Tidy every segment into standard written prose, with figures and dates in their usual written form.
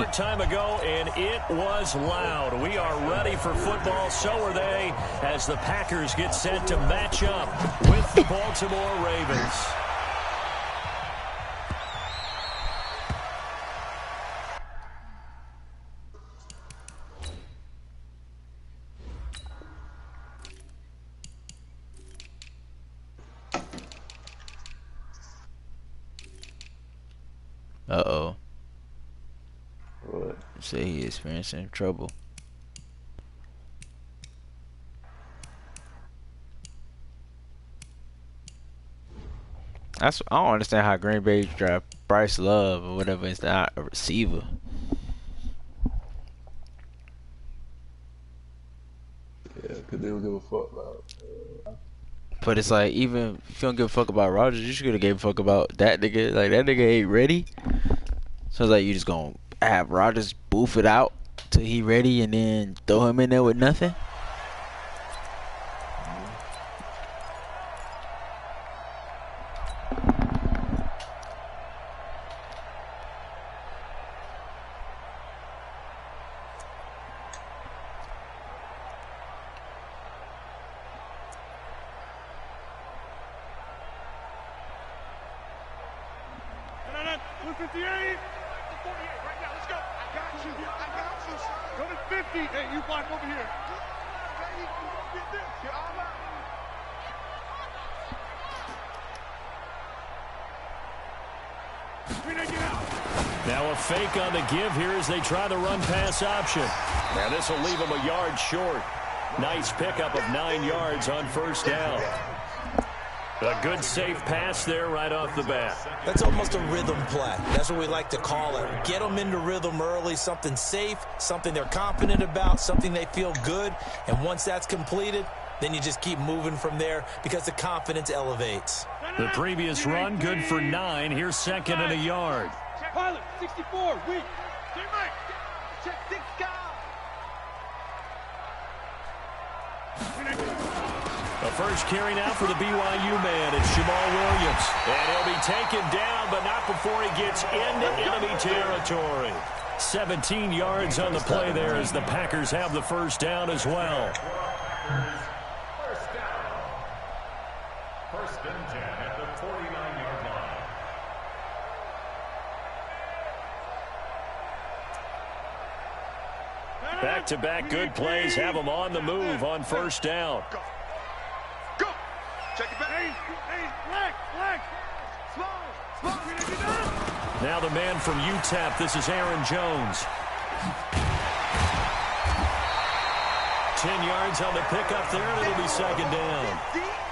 Time ago, and it was loud. We are ready for football. So are they, as the Packers get set to match up with the Baltimore Ravens. Uh-oh. What? Say he experiencing trouble. I don't understand how Green Bay draft Bryce Love or whatever is not a receiver. Yeah, because they don't give a fuck about. But it's like, even if you don't give a fuck about Rodgers, you should have gave a fuck about that nigga. Like, that nigga ain't ready. So it's like, you just gonna have Rodgers boof it out till he ready and then throw him in there with nothing? Now a fake on the give here as they try the run-pass option. Now this will leave them a yard short. Nice pickup of 9 yards on first down. A good safe pass there right off the bat. That's almost a rhythm play. That's what we like to call it. Get them into rhythm early, something safe, something they're confident about, something they feel good. And once that's completed, then you just keep moving from there because the confidence elevates. The previous run, good for 9. Here's second and a yard. Pilot, 64, weak. Check 6 guys. The first carry now for the BYU man. It's Jamal Williams. And he'll be taken down, but not before he gets into enemy territory. 17 yards on the play there as the Packers have the first down as well. First down. First and 10 at the 49-yard line. Back-to-back good plays have them on the move on first down. Go. Check it back. Flag. Small. Now the man from UTEP, this is Aaron Jones. 10 yards on the pickup there, and it'll be second down.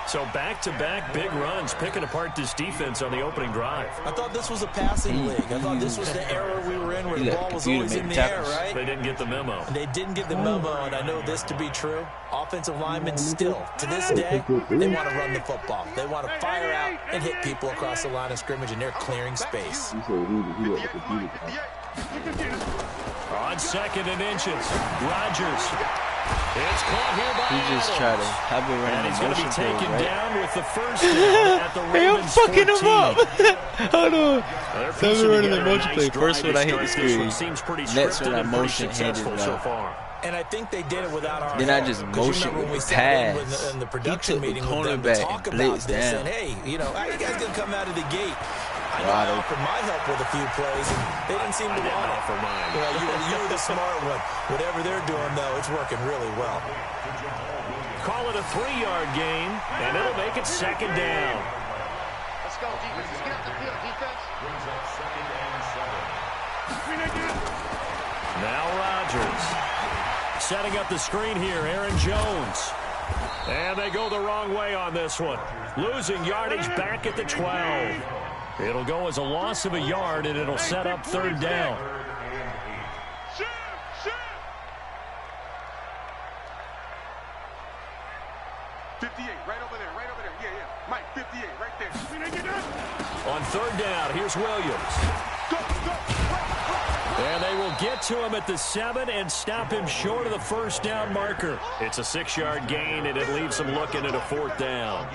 So back-to-back big runs, picking apart this defense on the opening drive. I thought this was a passing league. I thought this was the era we were in where the ball was always in the air, right? They didn't get the memo. They didn't get the memo, and I know this to be true. Offensive linemen still, to this day, they want to run the football. They want to fire out and hit people across the line of scrimmage, and they're clearing space. On second and inches, Rodgers. It's caught here by He just tried to have it running. And he's going to be taken down with the first down at the Ravens 14. fucking him up. Hold on. Let me running the motion play. First one I hit the screen. Next one I motion handed it so out. far. And I think they did it without our Then I just motioned with the pass. In the production He took the meeting with them to cornerback talk and about blitzed this. down. And hey, you know, how you guys gonna come out of the gate? I know Wide I offered my help with a few plays, and they didn't seem to want it. offer mine. You know, you were the smart one. Whatever they're doing, though, it's working really well. Call it a 3-yard gain, and it'll make it second down. Let's go, defense. Let's get out the field, defense. Brings up second and 7. Now Rodgers. Setting up the screen here, Aaron Jones. And they go the wrong way on this one. Losing yardage back at the 12. It'll go as a loss of a yard, and it'll set up third down. Shoot. 58, right over there. Yeah. Mike, 58, right there. On third down, here's Williams. Go. And they will get to him at the 7 and stop him short of the first down marker. It's a 6-yard gain, and it leaves them looking at a fourth down.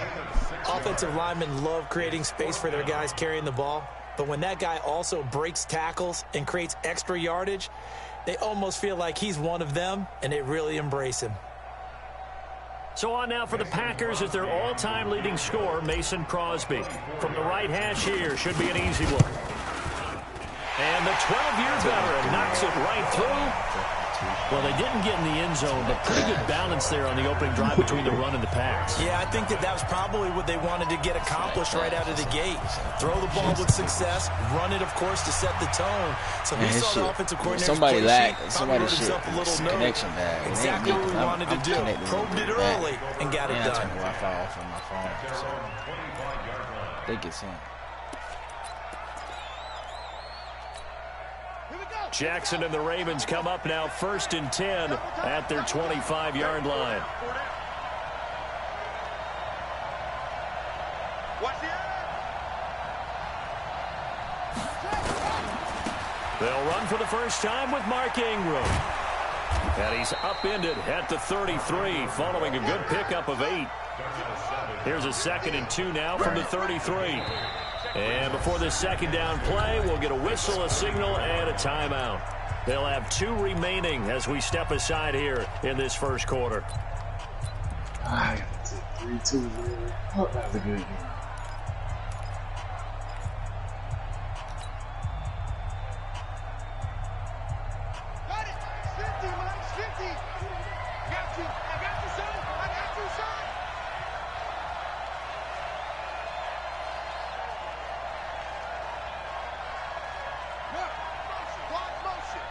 Offensive linemen love creating space for their guys carrying the ball. But when that guy also breaks tackles and creates extra yardage, they almost feel like he's one of them, and they really embrace him. So on now for the Packers is their all-time leading scorer, Mason Crosby. From the right hash here, should be an easy one. And the 12-year veteran knocks it right through. Well, they didn't get in the end zone, but pretty good balance there on the opening drive between the run and the pass. Yeah, I think that was probably what they wanted to get accomplished right out of the gate. Throw the ball with success, run it, of course, to set the tone. So we saw the offensive coordinator. Somebody shit a little connection bad. Exactly what we wanted to do. Probed it early and got it done. I turn the Wi-Fi off on my phone, so I think it's him. Jackson and the Ravens come up now 1st and 10 at their 25-yard line. They'll run for the first time with Mark Ingram. And he's upended at the 33 following a good pickup of 8. Here's a 2nd and 2 now from the 33. And before this second down play, we'll get a whistle, a signal, and a timeout. They'll have 2 remaining as we step aside here in this first quarter. I got to take 3-2, man. Oh, that was a good game. Got it! 50, man, 50! Got you! I got you, son! I got you, son! Watch motion.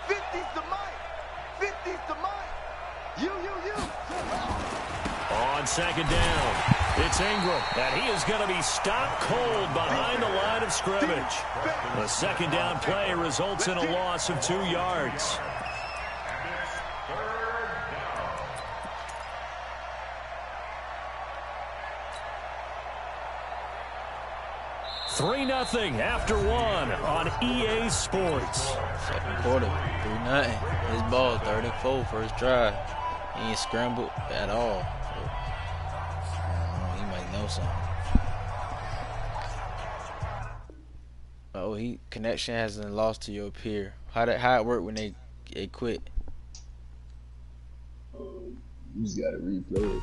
50's the mic. 50's the mic. You. On second down, it's Ingram, and he is going to be stopped cold behind the line of scrimmage. The second down play results in a loss of 2 yards. 3-0 after 1 on EA Sports. Second quarter, 3-0. His ball, 3rd and 4, first drive. He ain't scrambled at all. So, he might know something. Oh, connection hasn't lost to your peer. How it work when they quit? You just gotta replay it.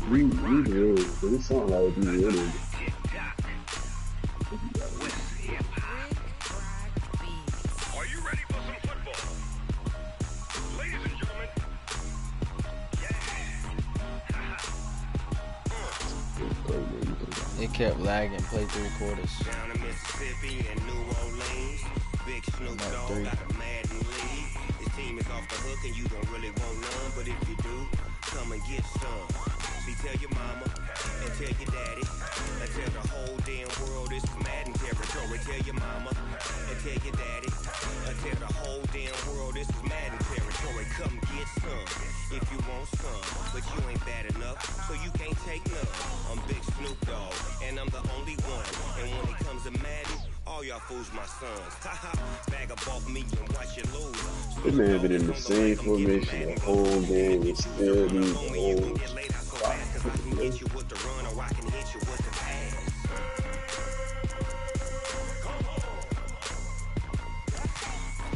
Read it, but it sounds like you really. Are you ready for some football? Ladies and gentlemen. It kept lagging, play 3 quarters. Down in Mississippi and New Orleans, Big Snoop Dogg got a Madden league. His team is off the hook and you don't really want none, but if you do, come and get some. See, tell your mama and tell your daddy and tell the whole damn world it's Madden territory. Tell your mama and tell your daddy and tell the whole damn world it's Madden territory. Come get some if you want some, but you ain't bad enough, so you can't take none. I'm Big Snoop Dogg and I'm the only one. And when it comes to Madden, all y'all fools my sons. Haha, bag up off me and watch you lose. This man been in the same formation the whole game. It's still these old. I can hit you with the run or I can hit you with the pass.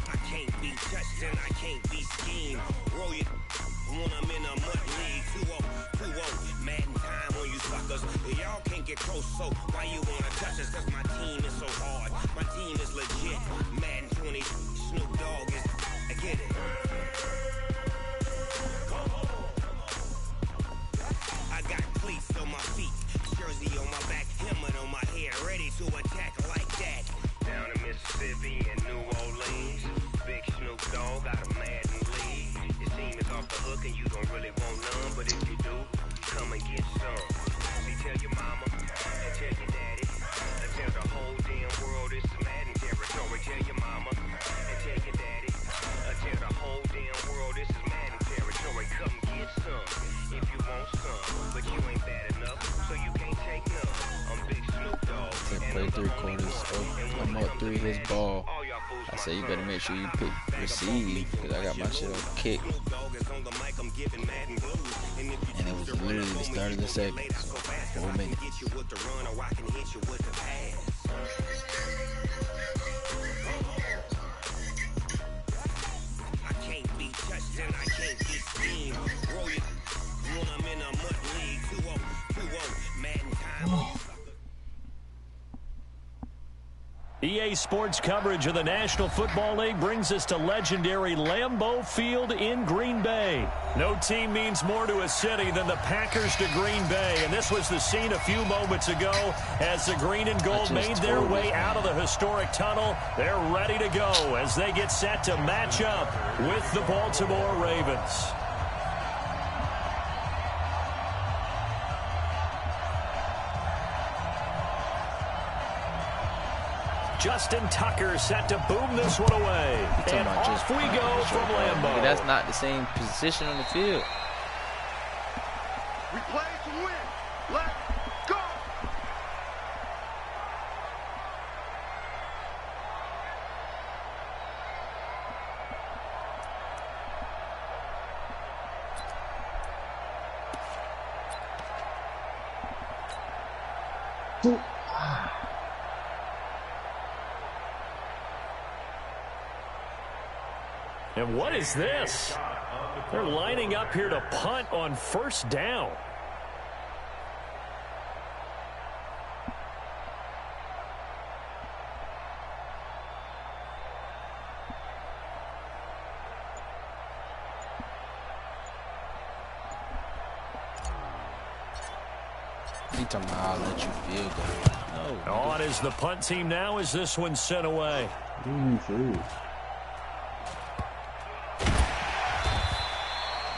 I can't be touched and I can't be schemed. Roll it when I'm in a mud league. 2-0, Madden time on you suckers. Y'all can't get close, so why you wanna touch us? Cause my team is so hard. My team is legit. Madden 20, Snoop Dogg is, I get it. I got cleats on my feet, jersey on my back, helmet on my head, ready to attack like that. Down in Mississippi and New Orleans, Big Snoop Dogg got a Madden league. Your team is off the hook and you don't really want none, but if you do, come and get some. See, tell your mama and tell your daddy and tell the whole damn world it's Madden territory. Tell your mama and tell your daddy and tell the whole damn world this is Madden territory. Come get some if you want some, but you ain't bad enough, so you can't take none. I'm Big Snoop Dogg. Play 3 quarters. I'm up 3 his ball. All y'all I say you better make sure you pick receive because I got my shit on kick. And it was literally the start of the second. So 4 minutes. I can't be touched and I can't be seen. Roll it when I'm in a mud league. 2-0, Madden time. EA Sports coverage of the National Football League brings us to legendary Lambeau Field in Green Bay. No team means more to a city than the Packers to Green Bay, and this was the scene a few moments ago as the green and gold made their way out of the historic tunnel. They're ready to go as they get set to match up with the Baltimore Ravens. Justin Tucker set to boom this one away. And off we go from Lambeau. That's not the same position on the field. We play to win. Let's go. And what is this? They're lining up here to punt on first down. He talking about I'll let you feel good. No. On is the punt team now as this one's sent away.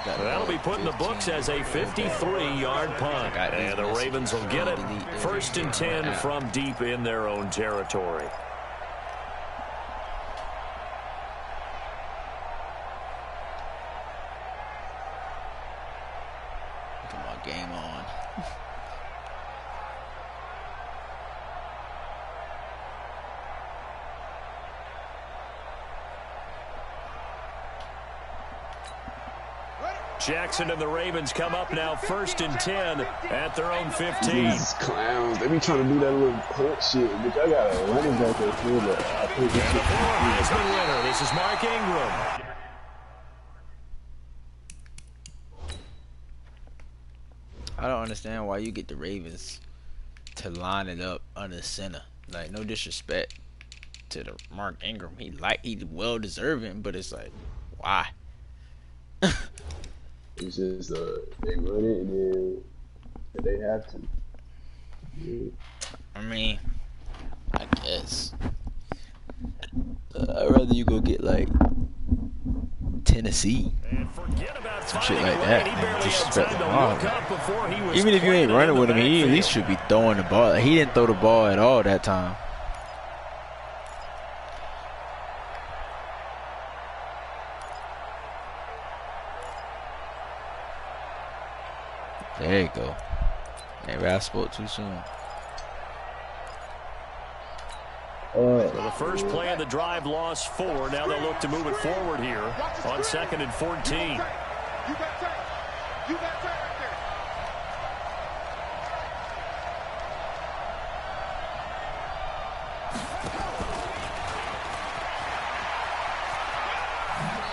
That'll be put in the books as a 53-yard punt. And the Ravens will get it. 1st and 10 from deep in their own territory. Come on, game on. Jackson and the Ravens come up now 1st and 10 at their own 15. These clowns, they be trying to do that little punt shit, but I got a running back that field that I think this shit. Heisman winner, this is Mark Ingram. I don't understand why you get the Ravens to line it up under center. Like, no disrespect to the Mark Ingram. He's well deserving, but it's like, why? It's just they run it and then they have to. Yeah. I mean, I guess I'd rather you go get like Tennessee, some shit like that. Disrespect the Even if you ain't running with him, he at least should be throwing the ball. Like, he didn't throw the ball at all that time. There you go. Maybe I spoke too soon. So the first play of the drive lost 4. Now they'll look to move it forward here on 2nd and 14. You got time. You got time right there.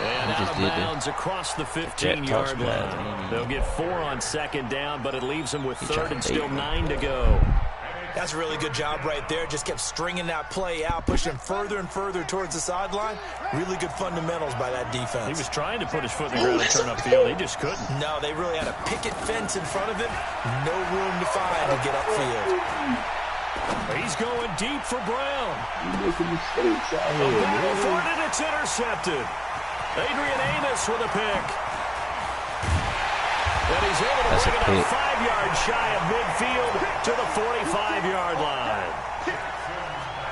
And out of bounds across the 15-yard line. They'll get 4 on 2nd down, but it leaves them with 3rd and still 9 to go. That's a really good job right there. Just kept stringing that play out, pushing further and further towards the sideline. Really good fundamentals by that defense. He was trying to put his foot in the ground and turn upfield. He just couldn't. No, they really had a picket fence in front of him. No room to find to get upfield. He's going deep for Brown. You're making mistakes out here, man. For it, and it's intercepted. Adrian Amos with a pick. And he's able to bring it up 5 yards shy of midfield to the 45-yard line.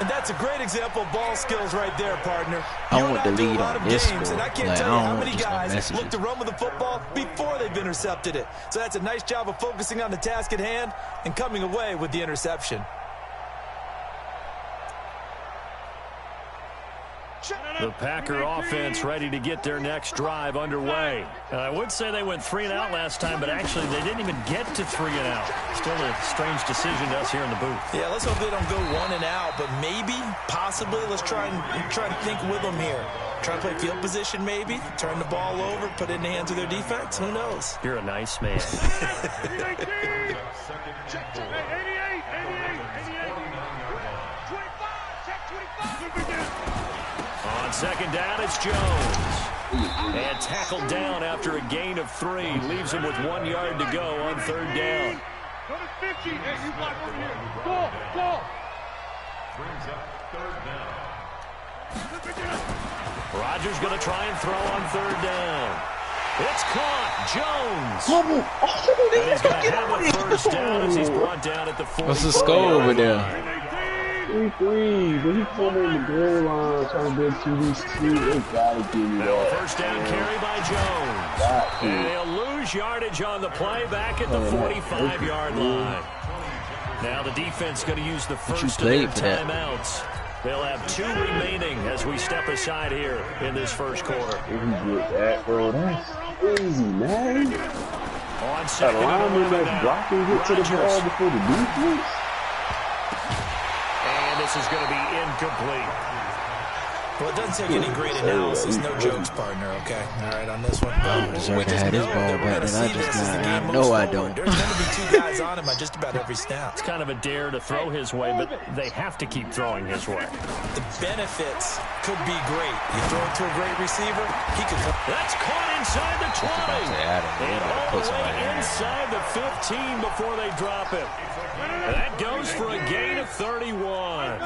And that's a great example of ball skills right there, partner. I want the lead on this score. And I can't like, tell you how many no guys look to run with the football before they've intercepted it. So that's a nice job of focusing on the task at hand and coming away with the interception. The Packer offense ready to get their next drive underway. I would say they went 3 and out last time, but actually they didn't even get to 3 and out. Still a strange decision to us here in the booth. Yeah, let's hope they don't go 1 and out, but maybe, possibly, let's try to think with them here. Try to play field position maybe, turn the ball over, put it in the hands of their defense. Who knows? You're a nice man. On second down, it's Jones. And tackled down after a gain of 3. Leaves him with 1 yard to go on third down. Brings up third down. Rodgers going to try and throw on third down. It's caught. Jones. And he's going to have a first down as he's brought down at the 40. What's the score over there? 3-3, but he put in the goal line trying to get QB2. They gotta give me that. First down carry by Jones. And he'll lose yardage on the play back at the 45-yard line. Now the defense going to use the first of their timeouts. They'll have 2 remaining as we step aside here in this first quarter. If you get that, bro, that's crazy, man. On second and 11 now. Blocking get to the ball before the defense. And this is going to be incomplete. Well, it doesn't take any great analysis. No jokes, partner, okay? All right, on this one. Deserve to have his ball back, and I just know I don't. There's going to be 2 guys on him at just about every snap. It's kind of a dare to throw his way, but they have to keep throwing his way. The benefits could be great. You throw it to a great receiver, he could come. That's caught inside the 20. And all the way inside the 15 before they drop it. And that goes for a gain of 31.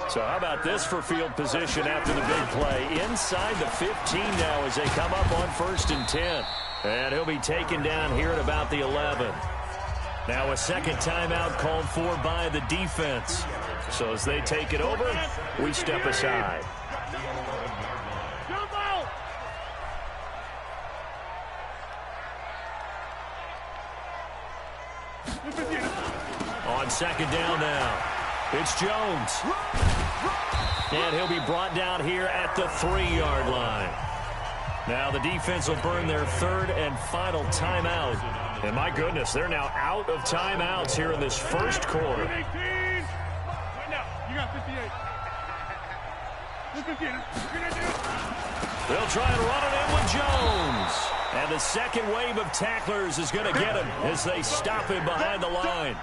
So how about this for field position after the big play? Inside the 15 now as they come up on 1st and 10. And he'll be taken down here at about the 11. Now a second timeout called for by the defense. So as they take it over, we step aside. On second down now, it's Jones. And he'll be brought down here at the 3-yard line. Now the defense will burn their 3rd and final timeout. And my goodness, they're now out of timeouts here in this first quarter. They'll try and run it in with Jones. And the second wave of tacklers is going to get him as they stop him behind the line.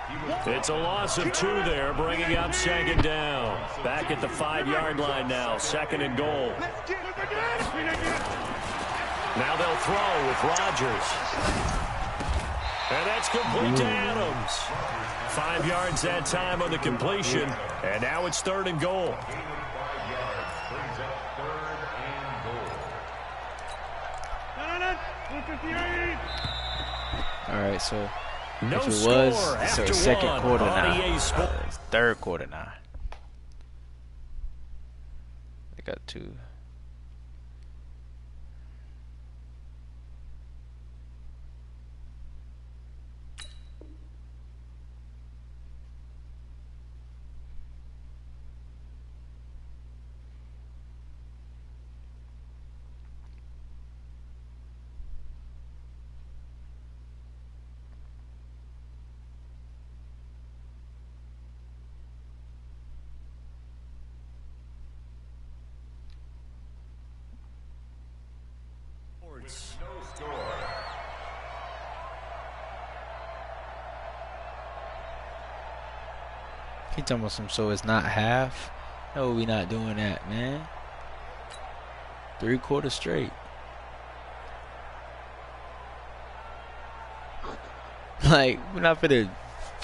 It's a loss of 2 there, bringing up second down. Back at the 5-yard line now, 2nd and goal. Now they'll throw with Rodgers. And that's complete to Adams. 5 yards that time on the completion. And now it's 3rd and goal. All right, so no if it score was, after so second one quarter on now, EA Sports. 3rd quarter now. They got 2. He talking about some, so it's not half? No, we not doing that, man. 3 quarters straight. Like, we're not gonna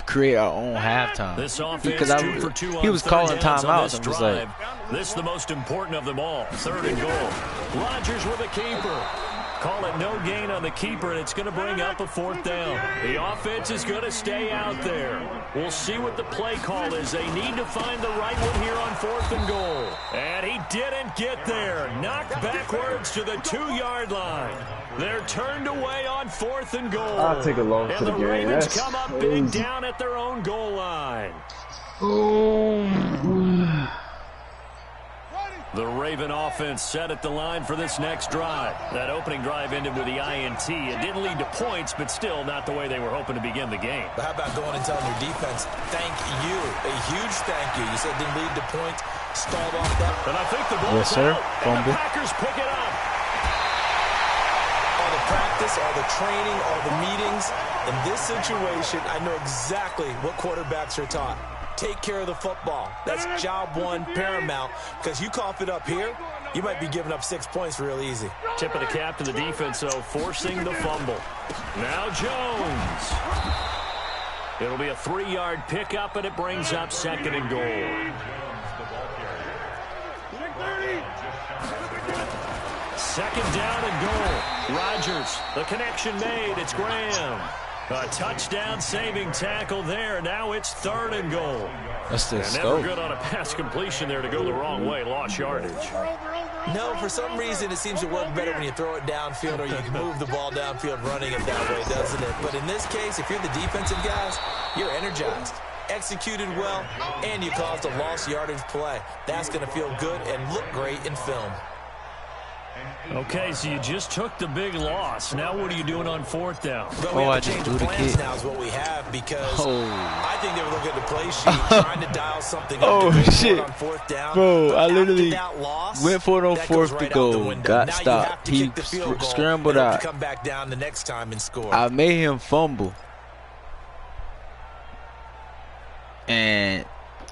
create our own halftime. This offense because 2 for 2 he on was third calling downs on timeouts. this I'm just drive. like, this is the most important of them all. 3rd and goal. Rodgers with a keeper. Call it no gain on the keeper, and it's going to bring up a 4th down. The offense is going to stay out there. We'll see what the play call is. They need to find the right one here on 4th and goal. And he didn't get there. Knocked backwards to the 2-yard line. They're turned away on 4th and goal. I'll take a loss and to the the game. Ravens That's come up crazy. big down at their own goal line. The Raven offense set at the line for this next drive. That opening drive ended with the INT. It didn't lead to points, but still not the way they were hoping to begin the game. But how about going and telling your defense, thank you, a huge thank you. You said it didn't lead to points, stalled off that. And I think the ball's out, and the Packers pick it up. All the practice, all the training, all the meetings. In this situation, I know exactly what quarterbacks are taught. Take care of the football. That's job one, paramount. Because you cough it up here, you might be giving up 6 points real easy. Tip of the cap to the defense, though, forcing the fumble. Now Jones. It'll be a 3-yard pickup, and it brings up 2nd and goal. Second down and goal. Rodgers, the connection made. It's Graham. A touchdown-saving tackle there. Now it's 3rd and goal. That's the never good on a pass completion there to go the wrong way. Lost yardage. No, for some reason it seems to work better when you throw it downfield or you can move the ball downfield running it that way, doesn't it? But in this case, if you're the defensive guys, you're energized, executed well, and you caused a lost yardage play. That's going to feel good and look great in film. Okay, so you just took the big loss. Now what are you doing on 4th down? But we have to change the plans now is what we have because I think they were looking at the play sheet trying to dial something up to shit. on 4th down. Bro, I literally loss, went for it on 4th to go. Got stopped. He scrambled out. Come back down the next time and score. I made him fumble. And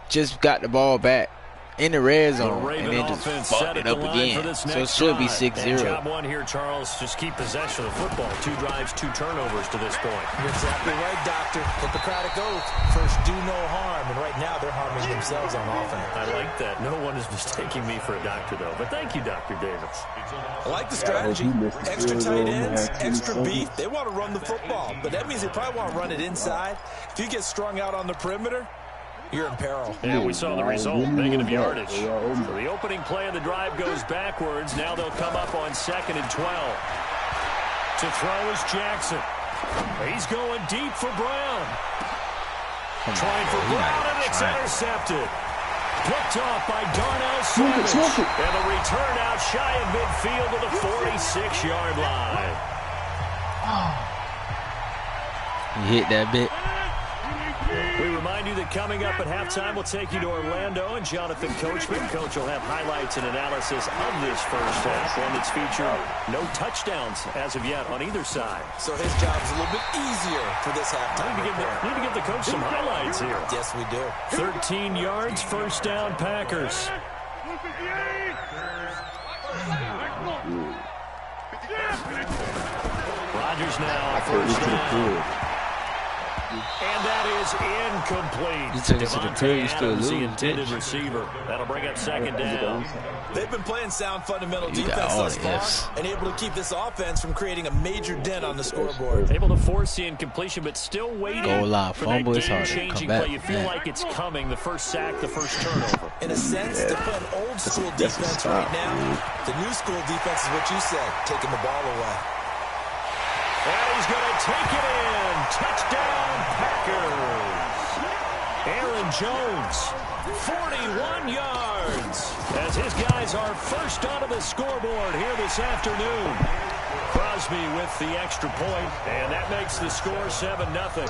just got the ball back in the red zone, and then just fucked it up again. So it should be 6-0. Job one here, Charles. Just keep possession of the football. 2 drives, 2 turnovers to this point. You're exactly right, Doctor. Hippocratic oath. First, do no harm. And right now, they're harming themselves on offense. I like that. No one is mistaking me for a doctor, though. But thank you, Dr. Davis. I like the strategy. Extra tight ends, extra beef. They want to run the football. But that means they probably want to run it inside. If you get strung out on the perimeter, you're in peril. Yeah, we saw the result, negative yardage. So the opening play of the drive goes backwards. Now they'll come up on 2nd and 12. To throw is Jackson. He's going deep for Brown. Trying for Brown, and it's intercepted. Picked off by Darnell Savage. And a return out shy of midfield to the 46-yard line. You hit that bit. We remind you that coming up at halftime, we'll take you to Orlando and Jonathan Coachman. Coach will have highlights and analysis of this first half, one that's featured no touchdowns as of yet on either side. So his job's a little bit easier for this halftime. Need to give the coach some highlights here. Yes, we do. 13 yards, first down, Packers. Rodgers now, first down. And that is incomplete. You took it to the crib, you still lose. The intended receiver. That'll bring up 2nd down. They've been playing sound fundamental defense thus far and able to keep this offense from creating a major dent on the scoreboard. Able to force the incompletion, but still waiting goal line for fumble that is hard to game-changing come back. play. You feel like it's coming, the first sack, the first turnover. In a sense, they're playing old school defense right now. The new school defense is what you said, taking the ball away. And he's going to take it in. Touchdown, Packers. Aaron Jones, 41 yards. As his guys are first onto the scoreboard here this afternoon. Crosby with the extra point, and that makes the score 7-0.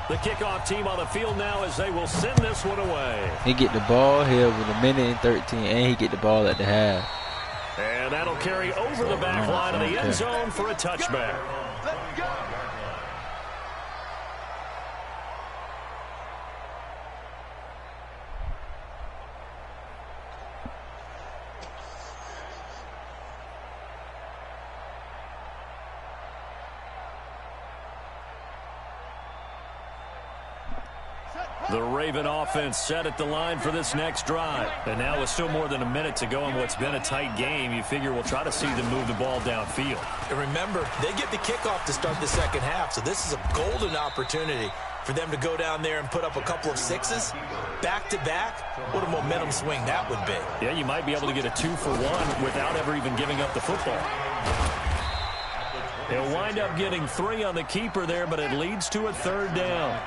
The kickoff team on the field now as they will send this one away. He get the ball here with 1:13, and he get the ball at the half. And that'll carry over the back line of the end zone for a touchback. The Raven offense set at the line for this next drive. And now with still more than a minute to go in what's been a tight game, you figure we'll try to see them move the ball downfield. And remember, they get the kickoff to start the second half, so this is a golden opportunity for them to go down there and put up a couple of sixes back-to-back. What a momentum swing that would be. Yeah, you might be able to get a 2-for-1 without ever even giving up the football. He'll wind up getting 3 on the keeper there, but it leads to a 3rd down.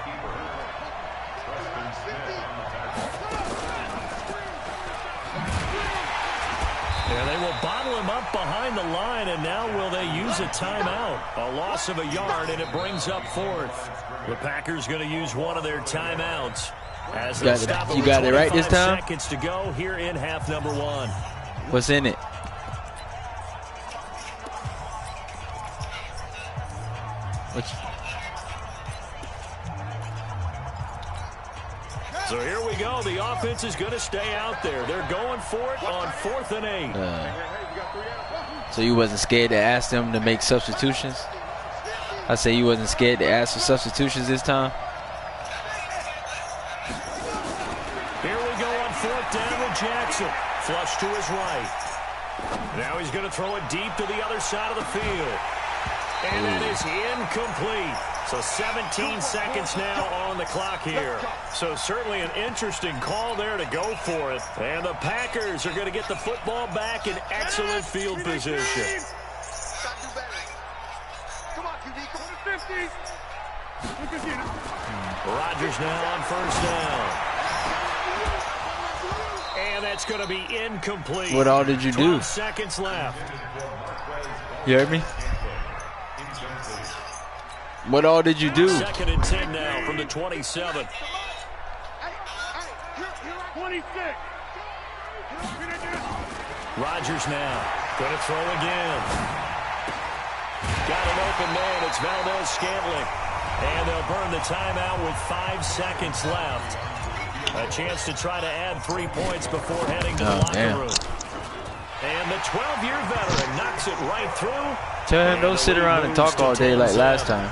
bottle him up behind the line, and now will they use a timeout? A loss of a yard, and it brings up fourth. The Packers going to use one of their timeouts. As they stop you got it right this time? Seconds to go here in half number one. What's in it? So here we go. The offense is going to stay out there. They're going for it on 4th and 8. So you wasn't scared to ask them to make substitutions? I say you wasn't scared to ask for substitutions this time? Here we go on 4th down with Jackson. Flush to his right. Now he's going to throw it deep to the other side of the field. And that is incomplete. So 17 seconds now on the clock here. So certainly an interesting call there to go for it. And the Packers are going to get the football back in excellent field position. Rodgers now on 1st down. And that's going to be incomplete. What all did you do? 12 seconds left. You heard me? What all did you do? 2nd and 10 now from the 27. 26. Rodgers now going to throw again. Got an open man. It's Valdez-Scantling. And they'll burn the timeout with 5 seconds left. A chance to try to add 3 points before heading to the locker room. And the 12-year veteran knocks it right through. Tell him don't sit around and talk all day like last time.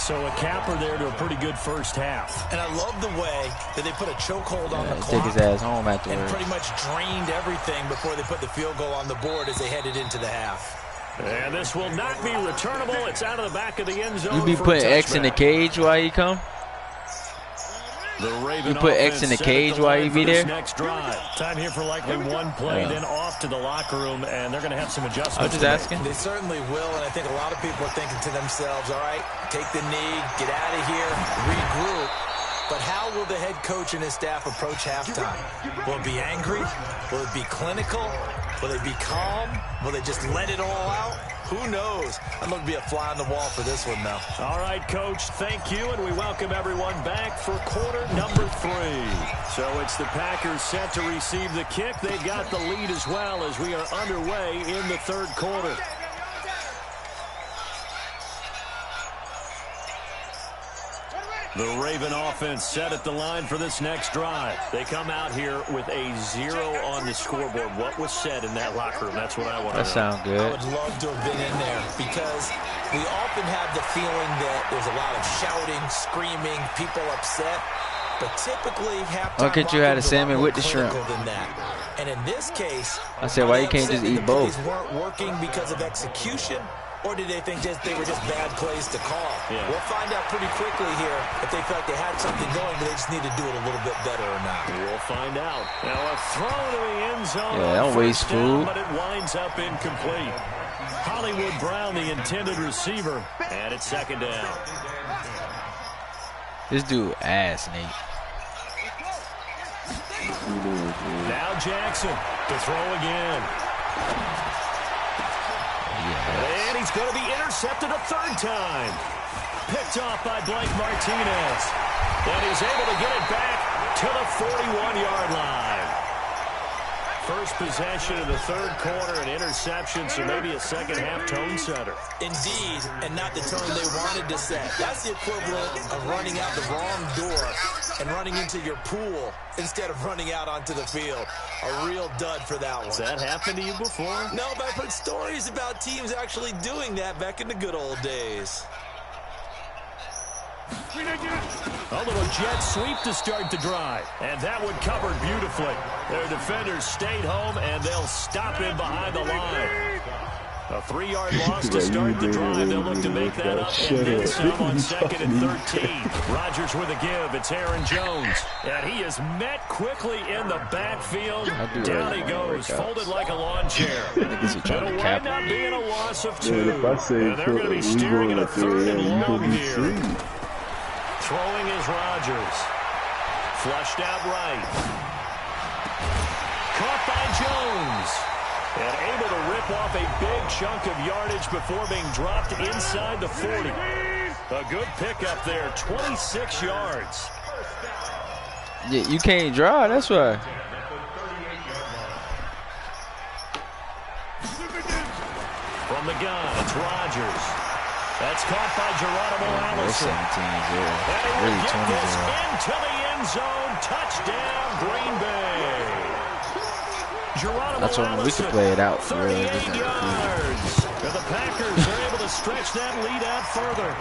So a capper there to a pretty good first half. And I love the way that they put a chokehold on the clock. Take his ass home afterwards. And pretty much drained everything before they put the field goal on the board as they headed into the half. And this will not be returnable. It's out of the back of the end zone. You be putting X in the cage while he come? You put X in the cage while you be there? Next drive. Time here for likely one play, then off to the locker room, and they're going to have some adjustments. I was just asking. They certainly will, and I think a lot of people are thinking to themselves, all right, take the knee, get out of here, regroup. But how will the head coach and his staff approach halftime? Will it be angry? Will it be clinical? Will they be calm? Will they just let it all out? Who knows? I'm going to be a fly on the wall for this one, though. All right, Coach, thank you, and we welcome everyone back for quarter number 3. So it's the Packers set to receive the kick. They've got the lead as well as we are underway in the 3rd quarter. The Raven offense set at the line for this next drive. They come out here with a 0 on the scoreboard. What was said in that locker room? That's what I want to know. That sounds good. I would love to have been in there because we often have the feeling that there's a lot of shouting, screaming, people upset. But typically, halftime why can't you have a salmon with the shrimp? than that. And in this case, I said, why you can't just eat both? These weren't working because of execution. Or did they think they were just bad plays to call? Yeah. We'll find out pretty quickly here if they felt they had something going, but they just need to do it a little bit better or not. We'll find out. Now a throw to the end zone. Yeah, don't waste food. But it winds up incomplete. Hollywood Brown, the intended receiver, and it's 2nd down. This dude ass, Nate. Now Jackson to throw again. And he's going to be intercepted a 3rd time. Picked off by Blake Martinez. And he's able to get it back to the 41-yard line. First possession of the 3rd quarter, an interception, so maybe a second-half tone setter. Indeed, and not the tone they wanted to set. That's the equivalent of running out the wrong door and running into your pool instead of running out onto the field. A real dud for that one. Has that happened to you before? No, but I've heard stories about teams actually doing that back in the good old days. A little jet sweep to start the drive. And that one covered beautifully. Their defenders stayed home, and they'll stop in behind the line. A 3-yard loss to start the drive. They'll look to make that up and then some on 2nd and 13. Rodgers with a give. It's Aaron Jones. And he is met quickly in the backfield. Down he goes, folded like a lawn chair. It'll wind up being a loss of 2. And they're going to be steering in a 3rd and long here. Throwing is Rodgers. Flushed out right. Caught by Jones. And able to rip off a big chunk of yardage before being dropped inside the 40. A good pickup there, 26 yards. Yeah, you can't drive, that's why. From the gun, it's Rodgers. That's caught by Geronimo Allison. 17-0. Really Really 20-0. into the end zone. Touchdown, Green Bay. Geronimo That's when we could play it out. For real. 38 yards. And the Packers are able to stretch that lead out further.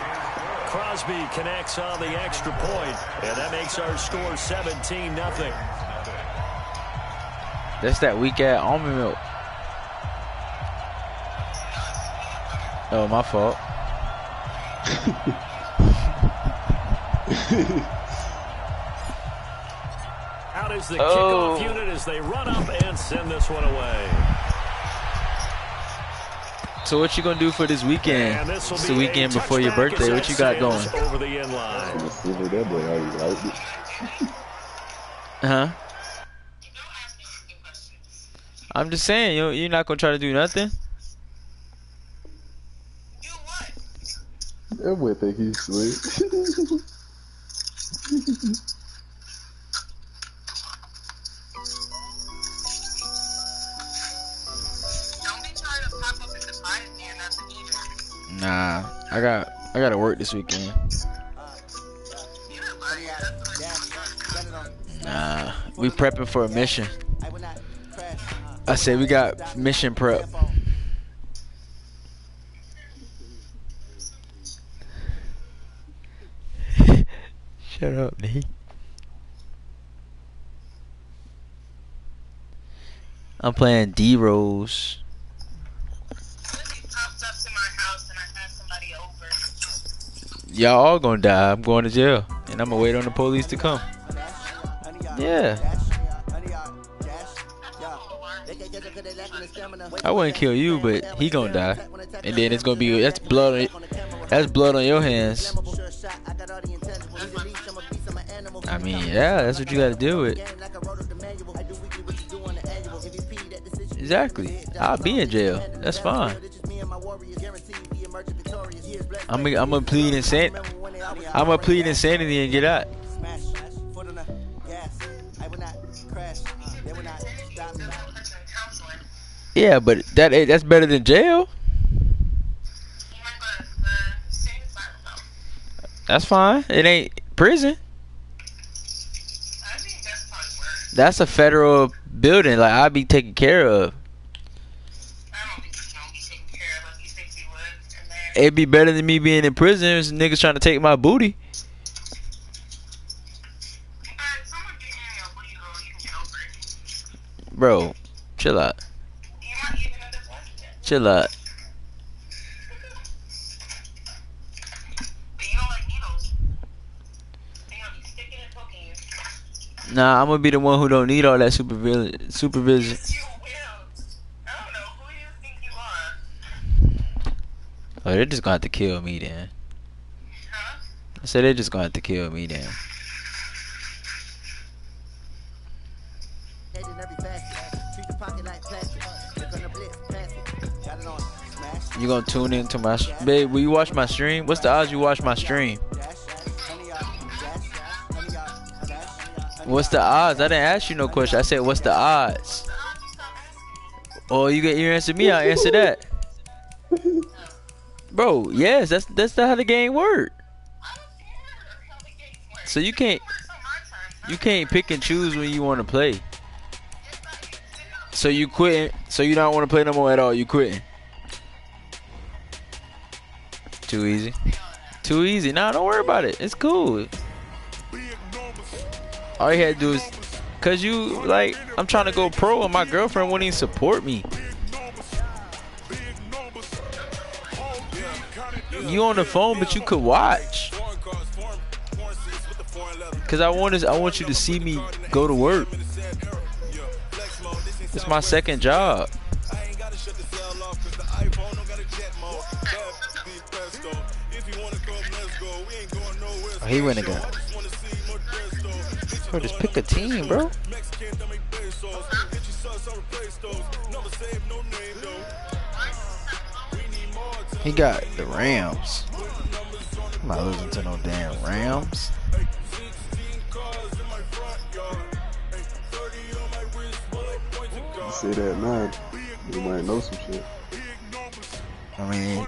Crosby connects on the extra point, and that makes our score 17-0. That's that weak-ass almond milk. Oh, my fault. Out is the kickoff unit as they run up and send this one away. So what you gonna do for this weekend? It's the weekend before your birthday. What you got going? Over the end line. Huh? I'm just saying, you're not gonna try to do nothing. That boy think he's sweet. Nah, I gotta work this weekend. Nah, we prepping for a mission. I said we got mission prep. Shut up, Nate. I'm playing D-Rose. Y'all all gonna die. I'm going to jail. And I'm gonna wait on the police to come. Yeah. I wouldn't kill you, but he gonna die. And then it's gonna be, that's blood on your hands. I mean, yeah, that's what you gotta deal with. Exactly. I'll be in jail. That's fine. I'm gonna plead insanity. I'm gonna plead insanity and get out. Yeah, but that's better than jail. That's fine. It ain't prison. That's a federal building. Like, I'll be taken care of. It'd be better than me being in prison. There's niggas trying to take my booty. Bro, chill out. Chill out. Nah, I'm gonna be the one who don't need all that supervision. Oh, they're just gonna have to kill me then. I said they're just gonna have to kill me then. You gonna tune into my babe? Will you watch my stream? What's the odds you watch my stream? What's the odds? I didn't ask you no question. I said, what's the odds? Oh, you answer me, I'll answer that. Bro, yes, that's how the game works. So you can't pick and choose when you want to play. So you quitting? So you don't want to play no more at all? You quitting? Too easy. Too easy. Nah, don't worry about it. It's cool. All you had to do is, cause you like, I'm trying to go pro and my girlfriend wouldn't even support me. You on the phone, but you could watch. Cause I want you to see me go to work. It's my second job. Oh, he went again. Bro, just pick a team, bro. He got the Rams. I'm not losing to no damn Rams. You say that now, you might know some shit. I mean,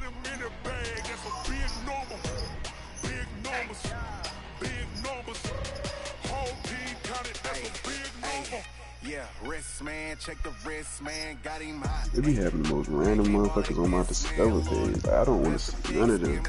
Yeah, wrist man, check the wrist man, got him hot. They be having the most random motherfuckers on my Discover page. I don't want to see none of them.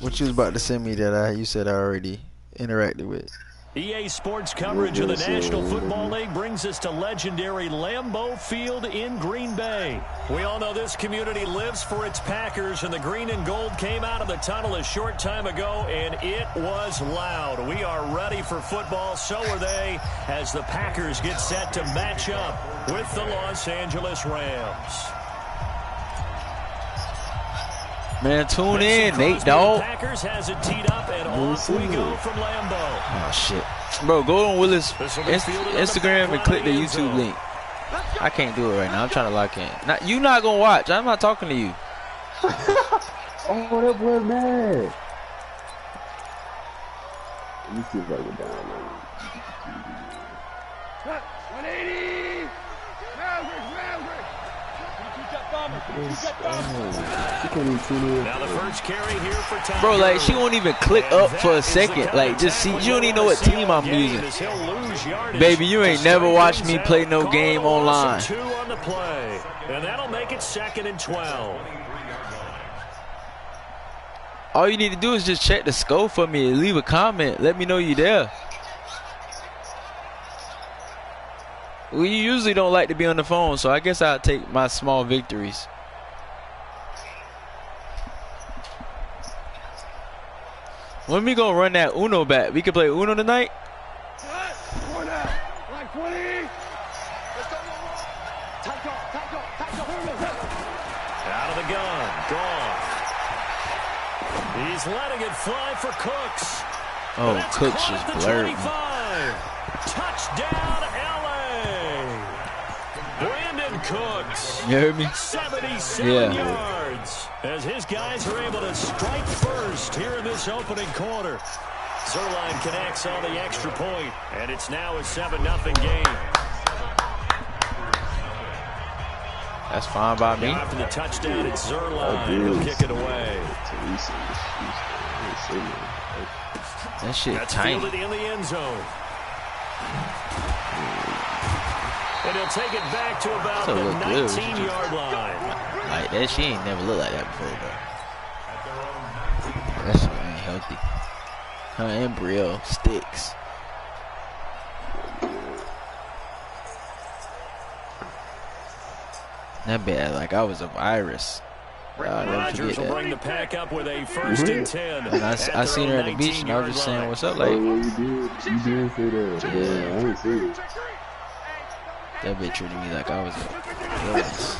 what you was about to send me that you said I already interacted with? EA Sports coverage of the National Football League brings us to legendary Lambeau Field in Green Bay. We all know this community lives for its Packers, and the green and gold came out of the tunnel a short time ago, and it was loud. We are ready for football, so are they, as the Packers get set to match up with the Los Angeles Rams. Man, tune in, Nate, dog. Packers has it teed up, and off we go from Lambeau. Oh, shit. Bro, go on Willis Instagram and click the YouTube link. I can't do it right now. I'm trying to lock in. You not going to watch. I'm not talking to you. Oh, that boy mad. Let me see if I can download it. 180! Now the first carry here for Tom. Bro, like, she won't even click up for a second. Like, just see, you don't even know what team I'm using. Baby, you ain't never watched me play no game online. 2 on the play, and that'll make it 2nd and 12. All you need to do is just check the scope for me and leave a comment. Let me know you there. Well, you usually don't like to be on the phone, so I guess I'll take my small victories. When we gonna run that Uno back? We can play Uno tonight? Out of the gun, gone. He's letting it fly for Cooks. Oh, Cooks just blurred. Touchdown, LA. Brandon Cooks. You heard me? 77 yards. As his guys are able to strike first here in this opening quarter. Zerline connects on the extra point, and it's now a 7-0 game. That's fine by me. After the touchdown, it's Zerline who'll kick it away. That shit That's tiny. fielded in the end zone. And he'll take it back to about the 19-yard line. Like that, she ain't never looked like that before, though. That shit ain't healthy. Her embryo sticks. That bad, like I was a virus. Rodgers will bring the pack up with a 1st and 10. And I seen her at the beach, and I was just saying, "What's up?" Like, oh, you did say that. Yeah, I didn't see it. That bitch treated me like I was a villainous.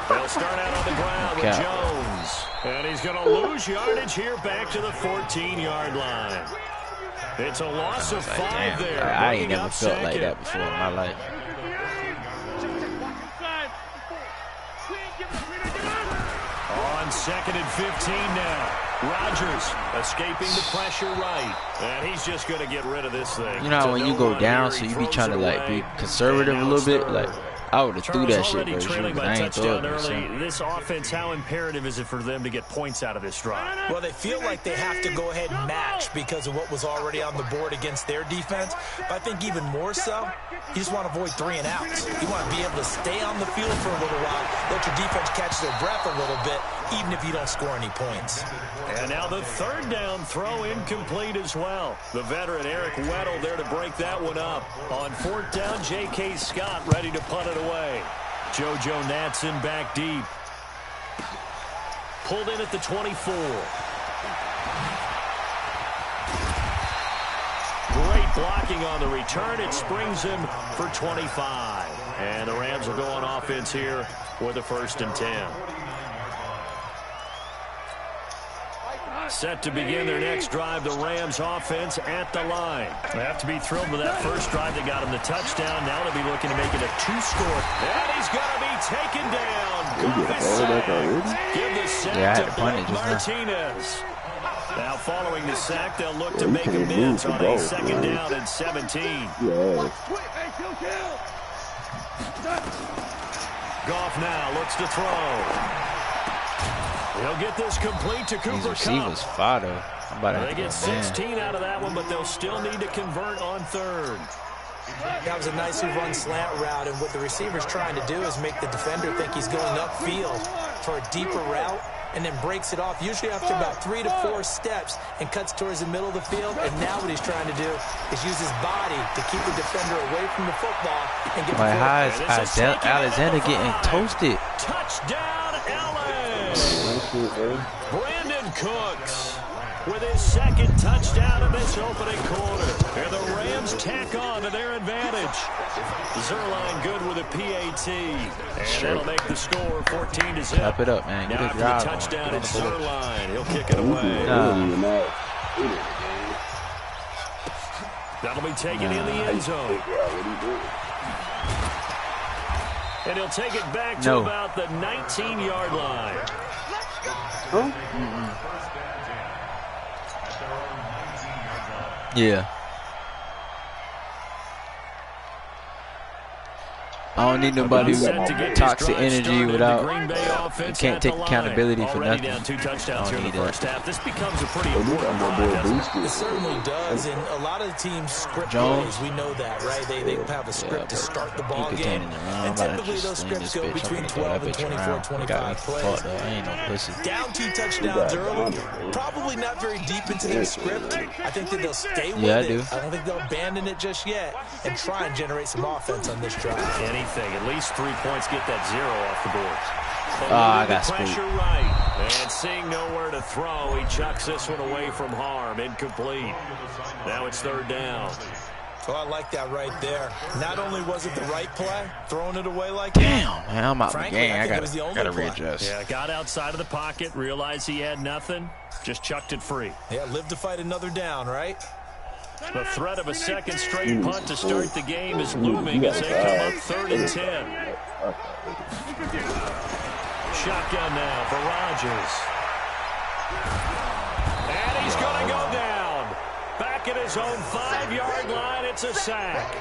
They'll start out on the ground with Jones. And he's going to lose yardage here back to the 14-yard line. It's a loss of 5 there. I ain't never felt like that before in my life. On 2nd and 15 now. Rodgers escaping the pressure right. And he's just going to get rid of this thing. You know how when you go down, so you be trying to like be conservative a little bit? Like, I would have threw that shit, bro. I ain't throw it early. This offense, how imperative is it for them to get points out of this drive? Well, they feel like they have to go ahead and match because of what was already on the board against their defense. But I think even more so, you just want to avoid 3 and outs. You want to be able to stay on the field for a little while, let your defense catch their breath a little bit, even if you don't score any points. And now the 3rd down throw incomplete as well. The veteran Eric Weddle there to break that one up. On 4th down, J.K. Scott ready to punt it away. JoJo Natson back deep. Pulled in at the 24. Great blocking on the return. It springs him for 25. And the Rams will go on offense here with a 1st and 10. Set to begin their next drive, the Rams offense at the line. They have to be thrilled with that first drive. They got him the touchdown. Now they'll be looking to make it a 2-score. And he's going to be taken down. Give the sack to Blake Martinez. Now following the sack, they'll look to make amends on a 2nd down and 17. Goff now looks to throw. He'll get this complete to Cooper Kupp. These receivers fodder. They get 16 out of that one, but they'll still need to convert on 3rd. That was a nicely run slant route, and what the receiver's trying to do is make the defender think he's going upfield for a deeper route, and then breaks it off, usually after about 3 to 4 steps, and cuts towards the middle of the field. And now what he's trying to do is use his body to keep the defender away from the football and get my highs. Alexander getting toasted. Touchdown, Allen. Brandon Cooks with his 2nd touchdown in this opening quarter. And the Rams tack on to their advantage. Zerline good with a PAT. And that'll make the score 14-0. Wrap it up, man. Now for the touchdown, it's Zerline. He'll kick it away. That'll be taken in the end zone. And he'll take it back to about the 19-yard line. Yeah. I don't need nobody with toxic energy without. You can't take accountability for nothing. Down 2 touchdowns here in the that. first half. This becomes a pretty important drive, doesn't it? It certainly does, and a lot of the teams script plays. We know that, right? They have a script to start the ball game. And typically those scripts go between 12 and 24, 25 plays. Down 2 touchdowns early, probably not very deep into their script. I think that they'll stay with it. I don't think they'll abandon it just yet and try and generate some offense on this drive. Anything, at least 3 points, get that 0 off the board. I got pressure right, and seeing nowhere to throw, he chucks this one away from harm, incomplete. Now it's 3rd down. Oh, I like that right there. Not only was it the right play, throwing it away like that. Man, I'm out of the game. I gotta readjust. Yeah, got outside of the pocket, realized he had nothing, just chucked it free. Yeah, live to fight another down, right? The threat of a 2nd straight punt to start the game is looming as they come up 3rd and 10. Shotgun now for Rodgers. And he's going to go down. Back at his own 5-yard line, it's a sack.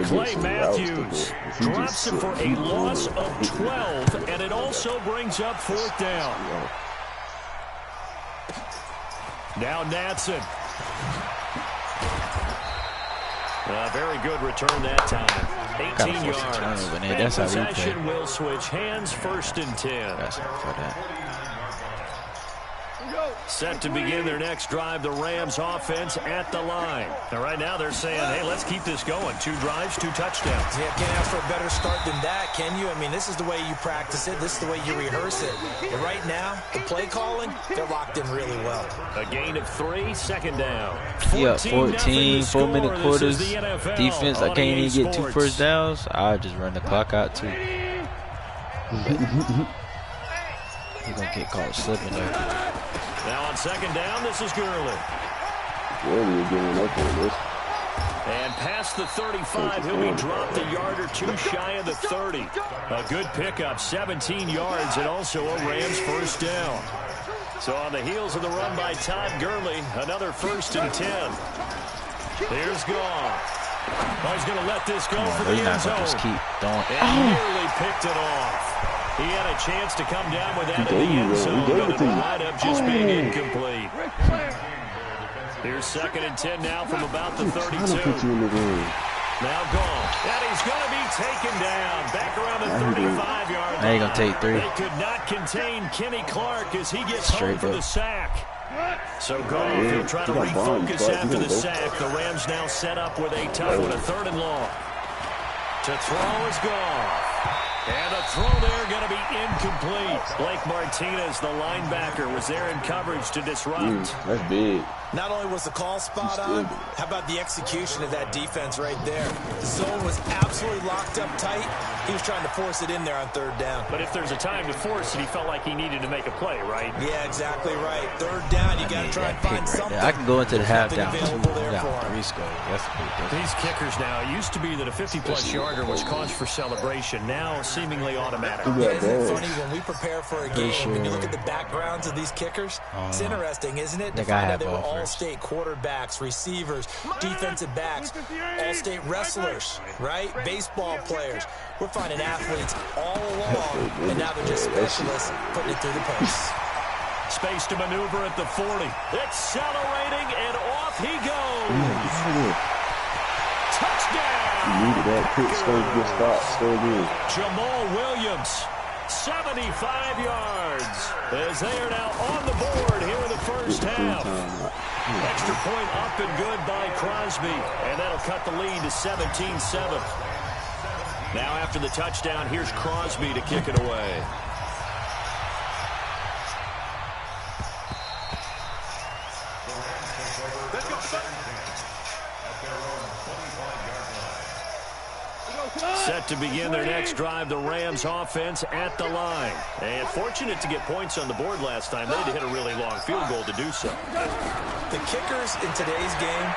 Clay Matthews drops him for a loss of 12, and it also brings up 4th down. Now Natson. Very good return that time. 18 yards. And possession will switch hands, 1st and 10. Set to begin their next drive, the Rams offense at the line. Now, right now they're saying, hey, let's keep this going. 2 drives, 2 touchdowns. Yeah, can't ask for a better start than that, can you? I mean, this is the way you practice it. This is the way you rehearse it. But right now, the play calling, they're locked in really well. A gain of 3, 2nd down. 14, 4-minute quarters. Defense, I can't even get 2 first downs. I just run the clock out too. He's gonna get caught slipping there. Now on 2nd down, this is Gurley. And past the 35, he'll be dropped a yard or 2 shy of the 30. A good pickup, 17 yards, and also a Rams 1st down. So on the heels of the run by Todd Gurley, another 1st and 10. Here's Goff. Oh, he's going to let this go for the end zone. Just keep going. And nearly picked it off. He had a chance to come down with that in the end zone, but it wound up just being incomplete. Here's 2nd and 10 now from about the 32. Now gone. And he's going to be taken down. Back around the 35-yard line. Now you're going to take 3. They could not contain Kenny Clark as he gets home for the sack. So Goff, he'll try to refocus after the sack. The Rams now set up with a tough one, a 3rd and long. To throw is Goff. And the throw there going to be incomplete. Blake Martinez, the linebacker, was there in coverage to disrupt. That's big. Not only was the call spot on, how about the execution of that defense right there? The zone was absolutely locked up tight. He was trying to force it in there on third down. But if there's a time to force it, he felt like he needed to make a play, right? Yeah, exactly right. Third down, you got to try and find something. I can go into the half down 2, available there down for him. 3 score. That's a big difference. These kickers now, it used to be that a 50-plus yarder was cause for celebration. Now, seemingly automatic. Yeah, isn't it funny when we prepare for a game and you look at the backgrounds of these kickers? It's interesting, isn't it? To find out they were all-state quarterbacks, receivers, defensive backs, all-state wrestlers, right? Baseball players. We're finding athletes all along, and now they're just specialists putting it through the posts. Space to maneuver at the 40. Accelerating, and off he goes. Touchdown. You needed that. Quick, good stop. So good. Jamal Williams, 75 yards. As they are now on the board here in the first half. Extra point up and good by Crosby. And that'll cut the lead to 17-7. Now after the touchdown, here's Crosby to kick it away. Set to begin their next drive, the Rams offense at the line. And fortunate to get points on the board last time. They had to hit a really long field goal to do so. The kickers in today's game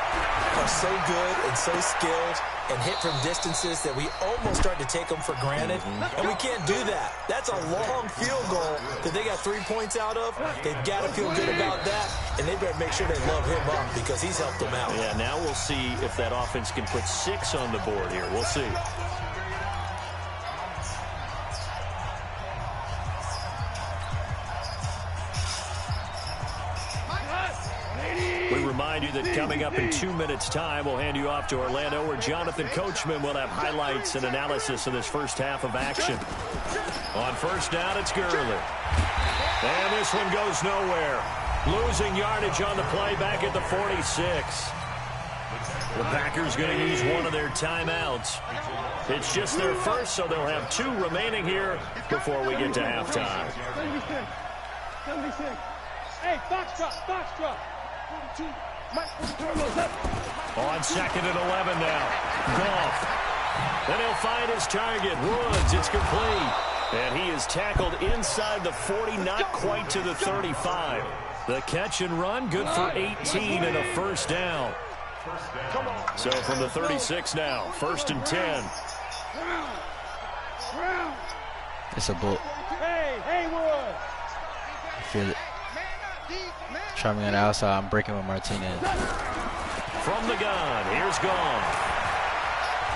are so good and so skilled and hit from distances that we almost start to take them for granted. And we can't do that. That's a long field goal that they got 3 points out of. They've got to feel good about that. And they better make sure they love him up because he's helped them out. Yeah, now we'll see if that offense can put 6 on the board here. We'll see. We remind you that coming up in 2 minutes' time, we'll hand you off to Orlando, where Jonathan Coachman will have highlights and analysis of this first half of action. On first down, it's Gurley. And this one goes nowhere. Losing yardage on the play back at the 46. The Packers going to use one of their timeouts. It's just their first, so they'll have 2 remaining here before we get to halftime. 76. Hey, box drop. On second and 11 now. Goff. Then he'll find his target. Woods, it's complete. And he is tackled inside the 40, not quite to the 35. The catch and run, good for 18 and a first down. So from the 36 now, 1st and 10. It's a bolt. Hey, Wood. I feel it. Try me on the outside. I'm breaking with Martinez. From the gun, here's Gone.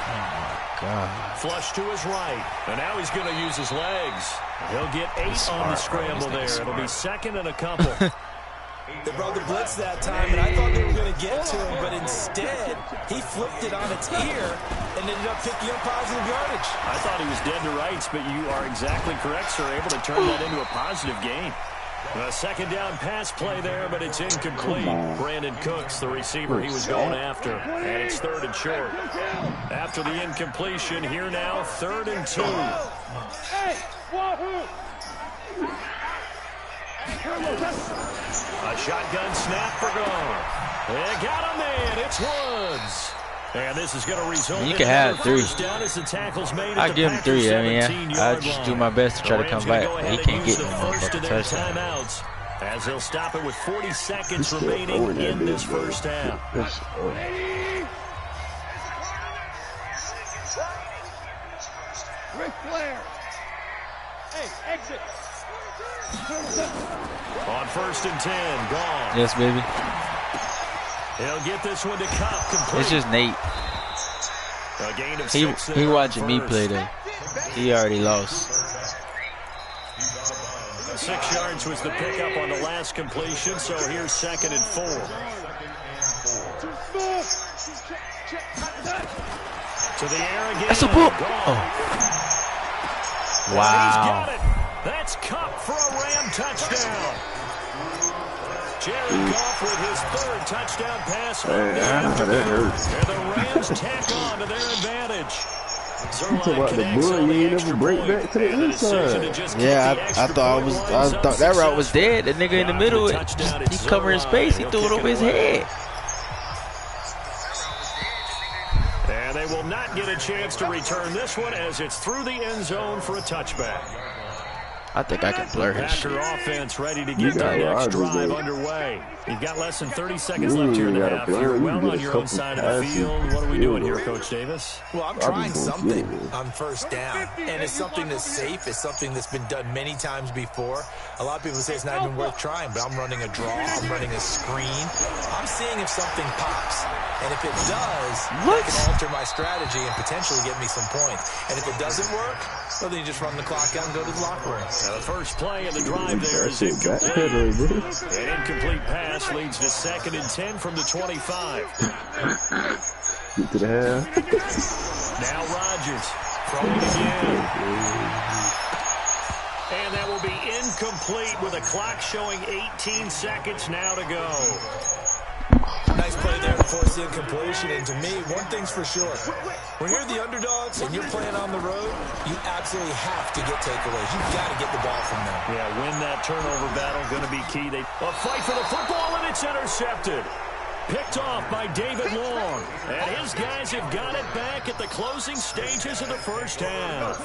Oh, my God. Flush to his right. And now he's going to use his legs. He'll get 8 on the scramble there. It'll be second and a couple. They brought the blitz that time, and I thought they were going to get to him, but instead, he flipped it on its ear and ended up picking up positive yardage. I thought he was dead to rights, but you are exactly correct, sir. Able to turn that into a positive gain. A second down pass play there, but it's incomplete. Brandon Cooks, the receiver he was going after, and it's 3rd and short. After the incompletion, here now, 3rd and 2. Hey, wahoo! A shotgun snap for Gone. They got him in. It's Woods. And this is going to result You in can have 3. down as the tackles made I at the give him 3. I mean, Packers' I 17-yard just line. do my best to try to come The Rams back. gonna go He ahead and can't use get the me no first of fucking their touchdown. timeouts as they'll stop it with 40 seconds remaining in this first half. Ric Flair. Hey, exit. On 1st and 10, Gone. Yes, baby. He'll get this one to Cup complete. It's just Nate. A gain of He 6 there watching on me first. play though. He already lost. 6 yards was the pickup on the last completion, so here's 2nd and 4. To the air again. That's a book. Gone. Oh. Wow. He's got it. That's Cup for a Ram touchdown. Jared Goff with his 3rd touchdown pass. That hurt. And the Rams tack on to their advantage. You talking about the bull? You ain't never break back to the inside. Yeah, I thought that route was dead. The nigga in the middle, he covering space. He threw it over his head. And they will not get a chance to return this one as it's through the end zone for a touchback. I think I can blur his shit. Packer offense ready to get their next drive underway. You've got less than 30 seconds left here in the half. You're well on your own side of the field. What are we doing here, Coach Davis? Well, I'm trying something on first down, and it's something that's safe. It's something that's been done many times before. A lot of people say it's not even worth trying, but I'm running a draw. I'm running a screen. I'm seeing if something pops. And if it does, I can alter my strategy and potentially get me some points. And if it doesn't work, well, then you just run the clock out and go to the locker room. Now the first play of the drive there is incomplete. An incomplete pass leads to 2nd and 10 from the 25. Get to the half. Now Rodgers throwing again. And that will be incomplete with a clock showing 18 seconds now to go. Nice play there to force the incompletion. And to me, one thing's for sure. When you're the underdogs and you're playing on the road, you absolutely have to get takeaways. You've got to get the ball from them. Yeah, win that turnover battle, going to be key. A fight for the football, and it's intercepted. Picked off by David Long. And his guys have got it back at the closing stages of the first half.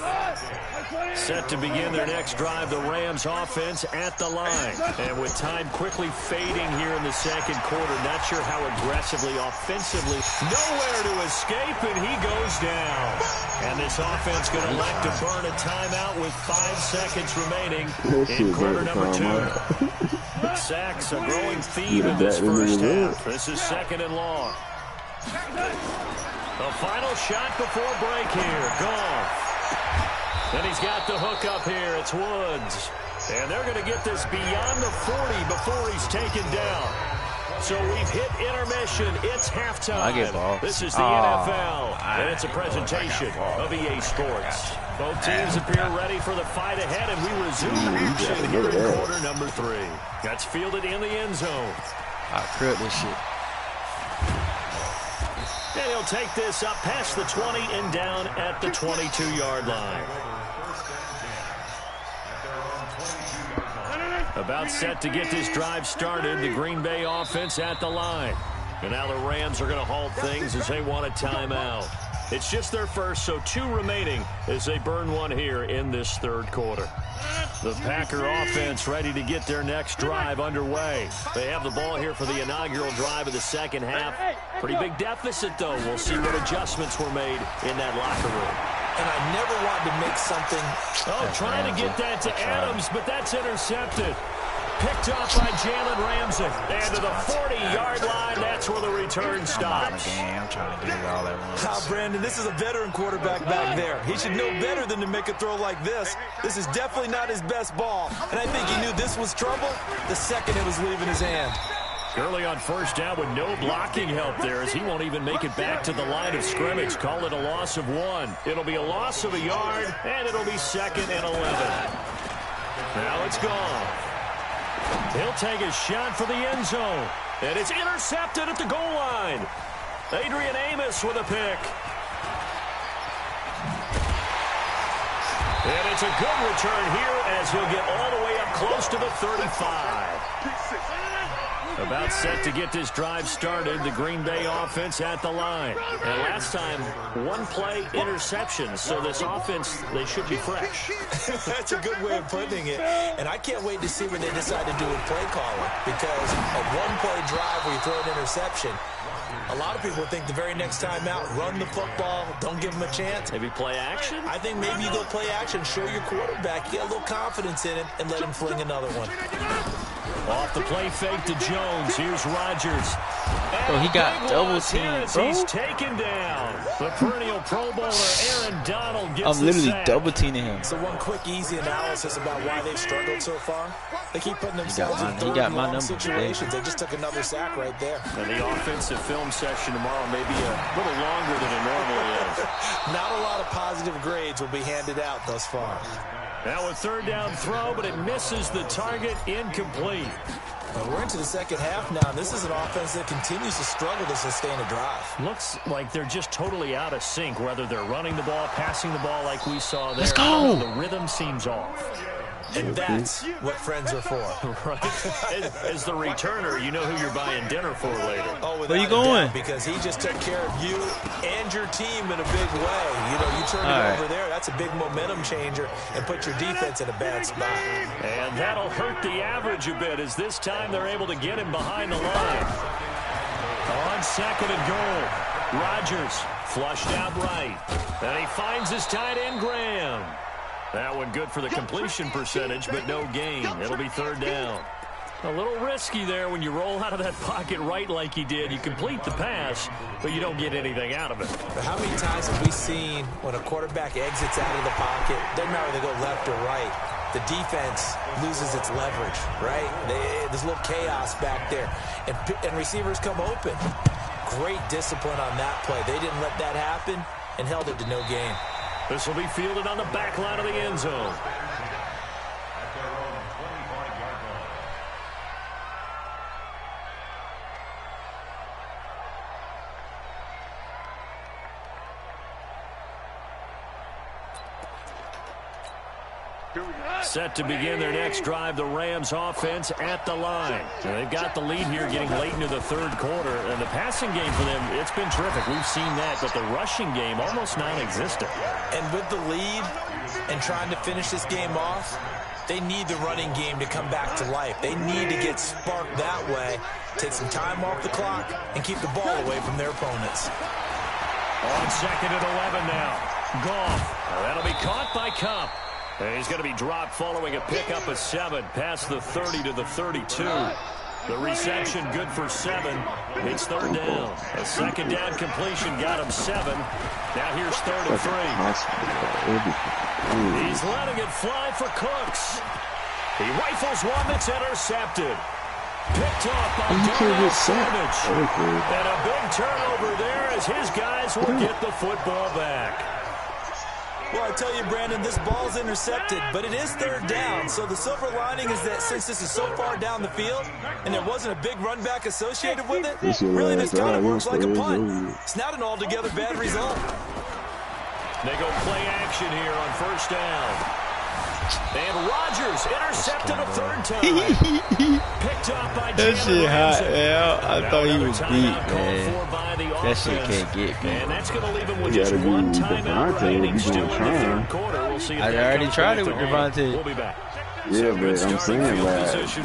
Set to begin their next drive, the Rams offense at the line. And with time quickly fading here in the second quarter, not sure how aggressively, offensively. Nowhere to escape, and he goes down. And this offense going to elect to burn a timeout with 5 seconds remaining in quarter number 2. Sacks, a growing theme in this first half. This is 2nd and long. The final shot before break here. Gone. Then he's got the hook up here. It's Woods. And they're going to get this beyond the 40 before he's taken down. So we've hit intermission. It's halftime. This is the NFL, and it's a presentation of EA Sports. Both teams appear ready for the fight ahead, and we resume action here in quarter number 3. That's fielded in the end zone. I crib this shit. And he'll take this up past the 20 and down at the 22-yard line. About set to get this drive started, the Green Bay offense at the line. And now the Rams are going to halt things as they want a timeout. It's just their first, so 2 remaining as they burn one here in this third quarter. The Packer offense ready to get their next drive underway. They have the ball here for the inaugural drive of the second half. Pretty big deficit, though. We'll see what adjustments were made in that locker room. And I never wanted to make something. Trying to get that to Adams, but that's intercepted. Picked up by Jalen Ramsey. And to the 40-yard line, that's where the return stops. I'm trying to get it all at once. Brandon, this is a veteran quarterback back there. He should know better than to make a throw like this. This is definitely not his best ball. And I think he knew this was trouble the second it was leaving his hand. Early on first down with no blocking help there as he won't even make it back to the line of scrimmage. Call it a loss of 1. It'll be a loss of a yard, and it'll be 2nd and 11. Now it's gone. He'll take a shot for the end zone. And it's intercepted at the goal line. Adrian Amos with a pick. And it's a good return here as he'll get all the way up close to the 35. About set to get this drive started, the Green Bay offense at the line. And last time, 1 play interception, so this offense, they should be fresh. That's a good way of putting it. And I can't wait to see what they decide to do with play calling, because a 1-play drive where you throw an interception, a lot of people think the very next time out, run the football, don't give them a chance. Maybe play action? I think maybe you go play action, show your quarterback, get a little confidence in it, and let him fling another one. Off the play fake to Jones. Here's Rodgers. Bro, he got double teamed, bro. He's taken down. The perennial Pro Bowler Aaron Donald gets I'm literally double teaming him. So one quick, easy analysis about why they've struggled so far. They keep putting themselves in third and long situations. They just took another sack right there. And the offensive film session tomorrow may be a little longer than it normally is. Not a lot of positive grades will be handed out thus far. Now a 3rd down throw, but it misses the target, incomplete. We're into the second half now. This is an offense that continues to struggle to sustain a drive. Looks like they're just totally out of sync, whether they're running the ball, passing the ball like we saw there. Let's go. The rhythm seems off. And that's what friends are for. Right. As the returner, you know who you're buying dinner for later. Oh, where you without a going? doubt, because he just took care of you and your team in a big way. You know, you turn it over there, that's a big momentum changer, and put your defense in a bad spot. And that'll hurt the average a bit, as this time they're able to get him behind the line. On second and goal, Rodgers flushed out right. And he finds his tight end, Graham. That one good for the completion percentage, but no gain. It'll be third down. A little risky there when you roll out of that pocket right like he did. You complete the pass, but you don't get anything out of it. But how many times have we seen when a quarterback exits out of the pocket, doesn't matter whether they go left or right, the defense loses its leverage, right? There's a little chaos back there, and receivers come open. Great discipline on that play. They didn't let that happen and held it to no gain. This will be fielded on the back line of the end zone. Set to begin their next drive, the Rams offense at the line. And they've got the lead here getting late into the third quarter. And the passing game for them, it's been terrific. We've seen that, but the rushing game almost non-existent. And with the lead and trying to finish this game off, they need the running game to come back to life. They need to get sparked that way, take some time off the clock, and keep the ball away from their opponents. On second and 11 now. Goff. That'll be caught by Cup. And he's going to be dropped following a pickup of 7 past the 30 to the 32. The reception good for 7. It's third down. A second down completion got him 7. Now here's third and 3. He's letting it fly for Cooks. He rifles one that's intercepted. Picked off by Darnell Savage. And a big turnover there as his guys will get the football back. Well, I tell you, Brandon, this ball's intercepted, but it is third down. So the silver lining is that since this is so far down the field and there wasn't a big run back associated with it, really this kind of works like a punt. It's not an altogether bad result. They go play action here on first down. And Rodgers intercepted a third time. Picked up by that shit hot, man. I thought he was beat, man. That shit can't get me. And that's going to leave him with just one timeout remaining still in the third quarter. We'll see if I already tried it with Devontae. We'll be back. Yeah, but I'm saying, like,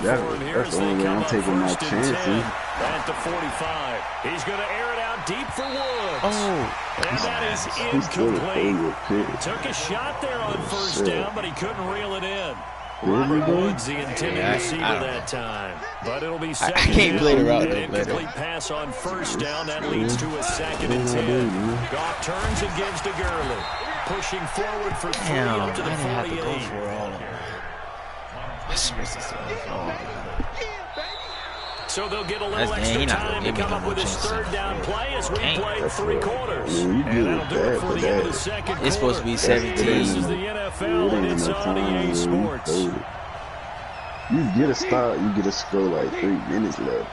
that's the only way I'm taking my chances. At the 45. He's going to air it out deep for Woods. Oh. And that is incomplete. Took a shot there on first down, but he couldn't reel it in. Robert Woods, the intended receiver that time. But it'll be second. I can't play the route, though. Incomplete pass on first down. That leads to a second and 10. Goff turns and gives to Gurley. Pushing forward for 3 up to the 48. I didn't have to go for all of them. So they'll get a little extra time to come up with his third down play as we play 3 quarters. And that'll do it for the end of the second quarter. It's supposed to be 17. This is the NFL, and it's on EA Sports. You get a start, you get a score like 3 minutes left.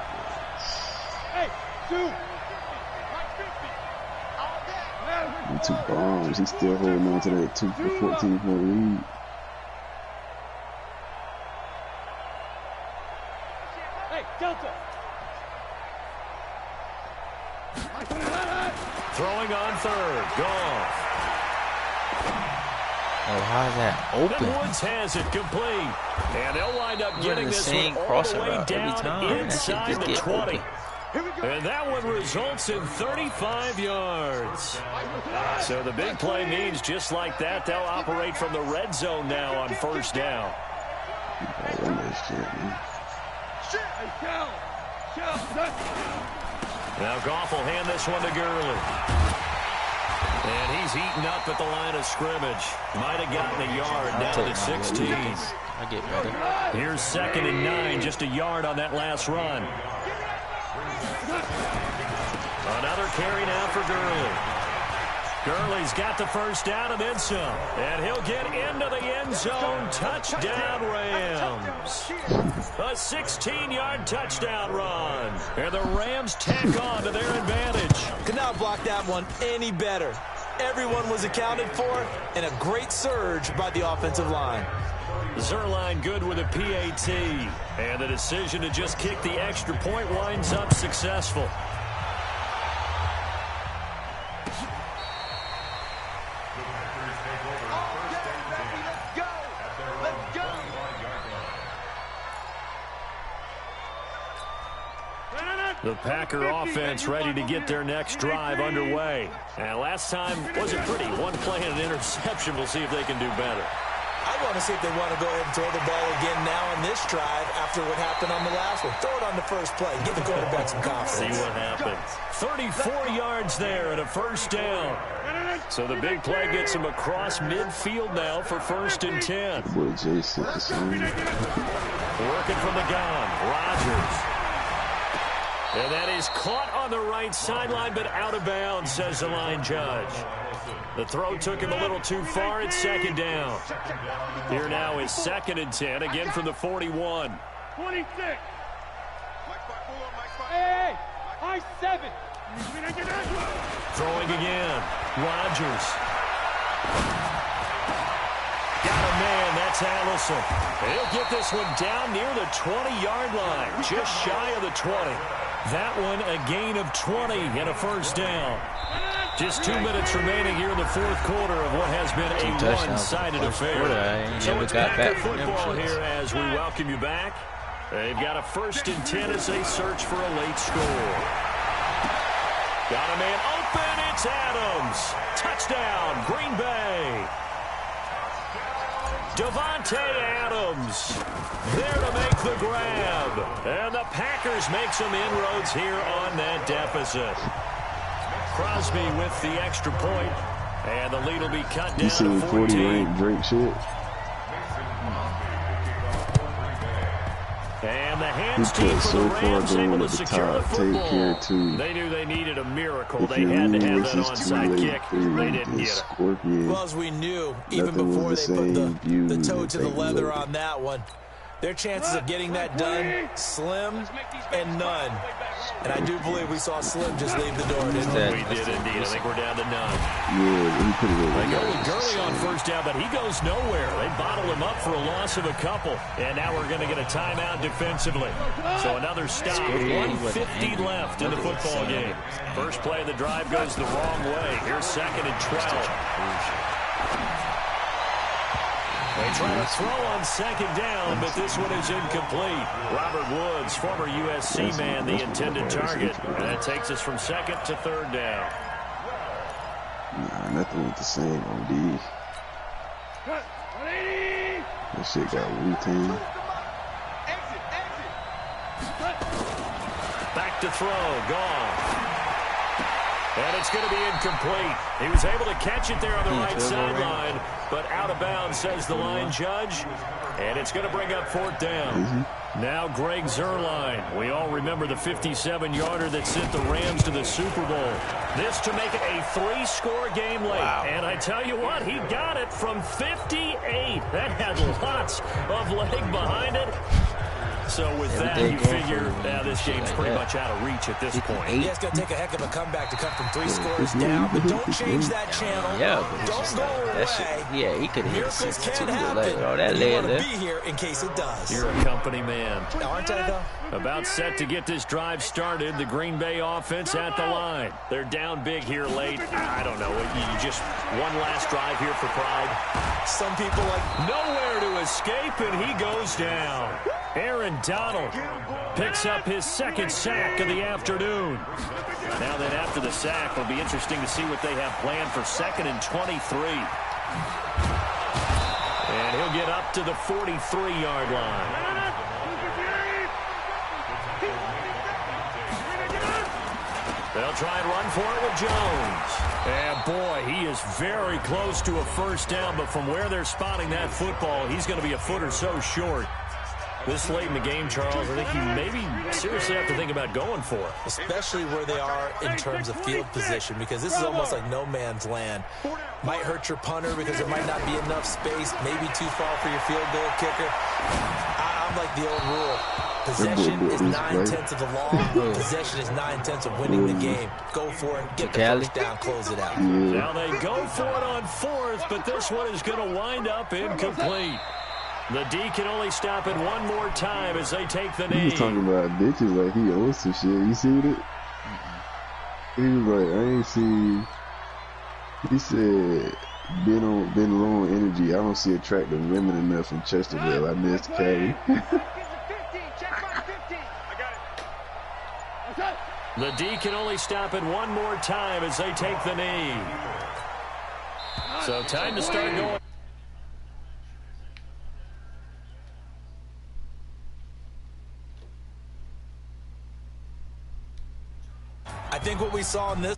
And 2 bombs. He's still holding on to that 14-point lead. Throwing on third. Goff. Oh, how's that open? Then Woods has it complete. And they'll wind up getting this one all the way down inside the 20. And that one results in 35 yards. So the big play means just like that, they'll operate from the red zone now on first down. Now Goff will hand this one to Gurley. And he's eaten up at the line of scrimmage. Might have gotten a yard down to 16. I get ready. Here's second and 9, just a yard on that last run. Another carry now for Gurley. Gurley's got the first down and then some. And he'll get into the end zone. Touchdown, Rams. A 16-yard touchdown run. And the Rams tack on to their advantage. Could not block that one any better. Everyone was accounted for, and a great surge by the offensive line. Zuerlein good with a PAT. And the decision to just kick the extra point winds up successful. The Packer offense ready to get their next drive underway. And last time wasn't pretty. One play and an interception. We'll see if they can do better. I want to see if they want to go ahead and throw the ball again now on this drive after what happened on the last one. Throw it on the first play. Give the quarterback some confidence. See what happens. 34 yards there and a first down. So the big play gets him across midfield now for 1st and 10. Boy, Jason, Working from the gun. Rodgers. And that is caught on the right sideline, but out of bounds, says the line judge. The throw took him a little too far. It's 2nd down. Here now is 2nd and 10, again from the 41. 26. Hey, high 7. Throwing again. Rodgers. Got a man. That's Allison. He'll get this one down near the 20-yard line, just shy of the 20. That one a gain of 20 and a first down. Just 2 minutes remaining here in the 4th quarter of what has been a one-sided affair. So it's Packer football here as we welcome you back. They've got a 1st and 10 as they search for a late score. Got a man open. It's Adams. Touchdown, Green Bay. Davante Adams there to make the grab. And the Packers make some inroads here on that deficit. Crosby with the extra point, and the lead will be cut down to 14. 40 rank Drake shit. And the hands team for the Rams able to secure the football. They knew they needed a miracle. They had to have that onside kick. They didn't get it. Well, as we knew, even before they put the toe to the leather on that one, their chances of getting that done, slim and none. And I do believe we saw Slim just leave the door, didn't we? We did indeed. I think we're down to none. Yeah, he put it over. They go with Gurley on first down, but he goes nowhere. They bottle him up for a loss of a couple. And now we're going to get a timeout defensively. So another stop. 150 left in the football game. First play of the drive goes the wrong way. Here's 2nd and 12. They try to throw on 2nd down, but this one is incomplete. Robert Woods, former USC man, the intended target. And that takes us from 2nd to 3rd down. Nah, nothing with the same OD. That shit got Wu-Tang. Back to throw, gone. And it's going to be incomplete. He was able to catch it there on the right sideline, but out of bounds, says the line judge. And it's going to bring up 4th down. Now Greg Zuerlein. We all remember the 57-yarder that sent the Rams to the Super Bowl. This to make it a 3-score game late. Wow. And I tell you what, he got it from 58. That had lots of leg behind it. So with that, you figure this game's pretty much out of reach at this point. Yeah, it's going to take a heck of a comeback to come from 3 scores down, but don't change that channel. Yeah, don't go away. Yeah, he could hit Miracles 6 can too. happen. Like, oh, that You led want to there. be here in case it does. You're a company man. Aren't I, though? About set to get this drive started. The Green Bay offense at the line. They're down big here late. I don't know. You just one last drive here for pride. Some people like nowhere to escape, and he goes down. Aaron Donald picks up his 2nd sack of the afternoon. Now then, after the sack, it'll be interesting to see what they have planned for 2nd and 23. And he'll get up to the 43-yard line. They'll try and run for it with Jones. And boy, he is very close to a first down, but from where they're spotting that football, he's going to be a foot or so short. This late in the game, Charles, I think you maybe seriously have to think about going for it. Especially where they are in terms of field position, because this is almost like no man's land. Might hurt your punter because there might not be enough space, maybe too far for your field goal kicker. I'm like the old rule. Possession is 9/10 of the law. Possession is 9/10 of winning the game. Go for it, get the first down, close it out. Now they go for it on fourth, but this one is going to wind up incomplete. The D can only stop it one more time as they take the knee. He was talking about bitches like he owns some shit. You see it? He was like, I ain't see. He said, been low on energy. I don't see attractive women enough in Chesterville. I missed Cali. The D can only stop it one more time as they take the knee. So time to start going. I think what we saw in this